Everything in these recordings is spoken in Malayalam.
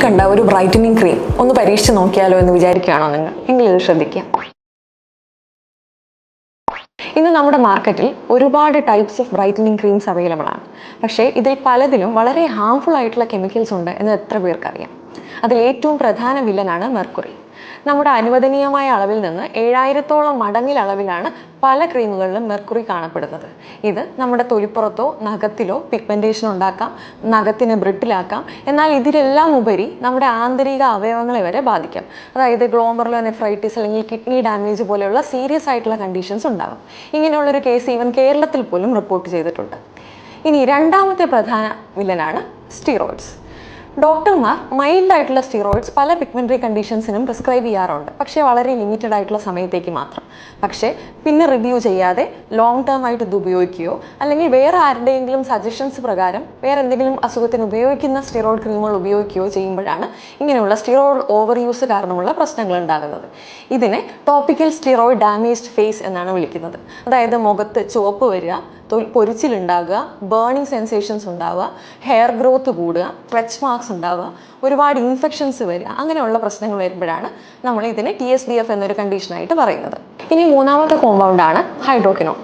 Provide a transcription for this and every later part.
കണ്ട ഒരു ബ്രൈറ്റനിങ് ക്രീം ഒന്ന് പരീക്ഷിച്ച് നോക്കിയാലോ എന്ന് വിചാരിക്കുകയാണോ നിങ്ങൾ? എങ്കിൽ ഇത് ശ്രദ്ധിക്കാം. ഇന്ന് നമ്മുടെ മാർക്കറ്റിൽ ഒരുപാട് types of brightening creams available ആണ്. പക്ഷേ ഇതിൽ പലതിലും വളരെ ഹാംഫുൾ ആയിട്ടുള്ള കെമിക്കൽസ് ഉണ്ട് എന്ന് എത്ര പേർക്കറിയാം? അതിൽ ഏറ്റവും പ്രധാന വില്ലനാണ് മെർക്കുറി. നമ്മുടെ അനുവദനീയമായ അളവിൽ നിന്ന് 7000ഓളം മടങ്ങിലളവിലാണ് പല ക്രീമുകളിലും മെർക്കുറി കാണപ്പെടുന്നത്. ഇത് നമ്മുടെ തൊലിപ്പുറത്തോ നഖത്തിലോ പിഗ്മെന്റേഷൻ ഉണ്ടാക്കാം, നഖത്തിനെ ബ്രിട്ടിലാക്കാം. എന്നാൽ ഇതിലെല്ലാം ഉപരി നമ്മുടെ ആന്തരിക അവയവങ്ങളെ വരെ ബാധിക്കാം. അതായത് ഗ്ലോമറുലോനെഫ്രൈറ്റിസ് അല്ലെങ്കിൽ കിഡ്നി ഡാമേജ് പോലെയുള്ള സീരിയസ് ആയിട്ടുള്ള കണ്ടീഷൻസ് ഉണ്ടാകും. ഇങ്ങനെയുള്ളൊരു കേസ് ഈവൻ കേരളത്തിൽ പോലും റിപ്പോർട്ട് ചെയ്തിട്ടുണ്ട്. ഇനി രണ്ടാമത്തെ പ്രധാന വില്ലനാണ് സ്റ്റിറോയിഡ്സ്. ഡോക്ടർമാർ മൈൽഡ് ആയിട്ടുള്ള സ്റ്റിറോയിഡ്സ് പല പിഗ്മെന്ററി കണ്ടീഷൻസിനും പ്രിസ്ക്രൈബ് ചെയ്യാറുണ്ട്, പക്ഷേ വളരെ ലിമിറ്റഡ് ആയിട്ടുള്ള സമയത്തേക്ക് മാത്രം. പക്ഷേ പിന്നെ റിവ്യൂ ചെയ്യാതെ ലോങ് ടേം ആയിട്ട് ഇത് ഉപയോഗിക്കുകയോ അല്ലെങ്കിൽ വേറെ ആരുടെയെങ്കിലും സജഷൻസ് പ്രകാരം വേറെ എന്തെങ്കിലും അസുഖത്തിന് ഉപയോഗിക്കുന്ന സ്റ്റിറോയിഡ് ക്രീമുകൾ ഉപയോഗിക്കുകയോ ചെയ്യുമ്പോഴാണ് ഇങ്ങനെയുള്ള സ്റ്റിറോയിഡ് ഓവർ യൂസ് കാരണമുള്ള പ്രശ്നങ്ങൾ ഉണ്ടാകുന്നത്. ഇതിനെ ടോപ്പിക്കൽ സ്റ്റിറോയിഡ് ഡാമേജ്ഡ് ഫേസ് എന്നാണ് വിളിക്കുന്നത്. അതായത് മുഖത്ത് ചുവപ്പ് വരിക, പൊരിച്ചിലുണ്ടാകുക, ബേണിംഗ് സെൻസേഷൻസ് ഉണ്ടാവുക, ഹെയർ ഗ്രോത്ത് കൂടുക, സ്ട്രെച്ച് മാർക്സ് ഉണ്ടാവുക, ഒരുപാട് ഇൻഫെക്ഷൻസ് വരിക, അങ്ങനെയുള്ള പ്രശ്നങ്ങൾ വരുമ്പോഴാണ് നമ്മൾ ഇതിനെ TSDF എന്നൊരു കണ്ടീഷനായിട്ട് പറയുന്നത്. ഇനി മൂന്നാമത്തെ കോമ്പൗണ്ടാണ് ഹൈഡ്രോക്വിനോൺ.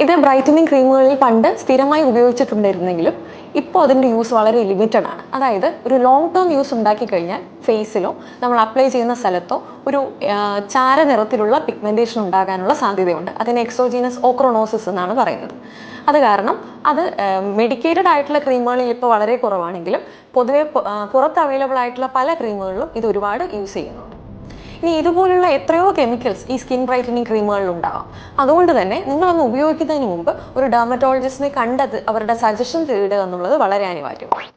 ഇത് ബ്രൈറ്റനിങ് ക്രീമുകളിൽ പണ്ട് സ്ഥിരമായി ഉപയോഗിച്ചിട്ടുണ്ടായിരുന്നെങ്കിലും ഇപ്പോൾ അതിൻ്റെ യൂസ് വളരെ ലിമിറ്റഡ് ആണ്. അതായത് ഒരു ലോങ് ടേം യൂസ് ഉണ്ടാക്കി കഴിഞ്ഞാൽ ഫേസിലോ നമ്മൾ അപ്ലൈ ചെയ്യുന്ന സ്ഥലത്തോ ഒരു ചാര നിറത്തിലുള്ള പിഗ്മെന്റേഷൻ ഉണ്ടാകാനുള്ള സാധ്യതയുണ്ട്. അതിന് എക്സോജീനസ് ഓക്രോണോസിസ് എന്നാണ് പറയുന്നത്. അത് കാരണം അത് മെഡിക്കേറ്റഡ് ആയിട്ടുള്ള ക്രീമുകളിൽ ഇപ്പോൾ വളരെ കുറവാണെങ്കിലും പൊതുവെ പുറത്ത് അവൈലബിൾ ആയിട്ടുള്ള പല ക്രീമുകളിലും ഇത് ഒരുപാട് യൂസ് ചെയ്യുന്നുണ്ട്. ഇനി ഇതുപോലുള്ള എത്രയോ കെമിക്കൽസ് ഈ സ്കിൻ ബ്രൈറ്റനിങ് ക്രീമുകളിൽ ഉണ്ടാവാം. അതുകൊണ്ട് തന്നെ നിങ്ങളൊന്ന് ഉപയോഗിക്കുന്നതിന് മുമ്പ് ഒരു ഡെർമറ്റോളജിസ്റ്റിനെ കണ്ടത് അവരുടെ സജഷൻ തേടുക എന്നുള്ളത് വളരെ അനിവാര്യമാണ്.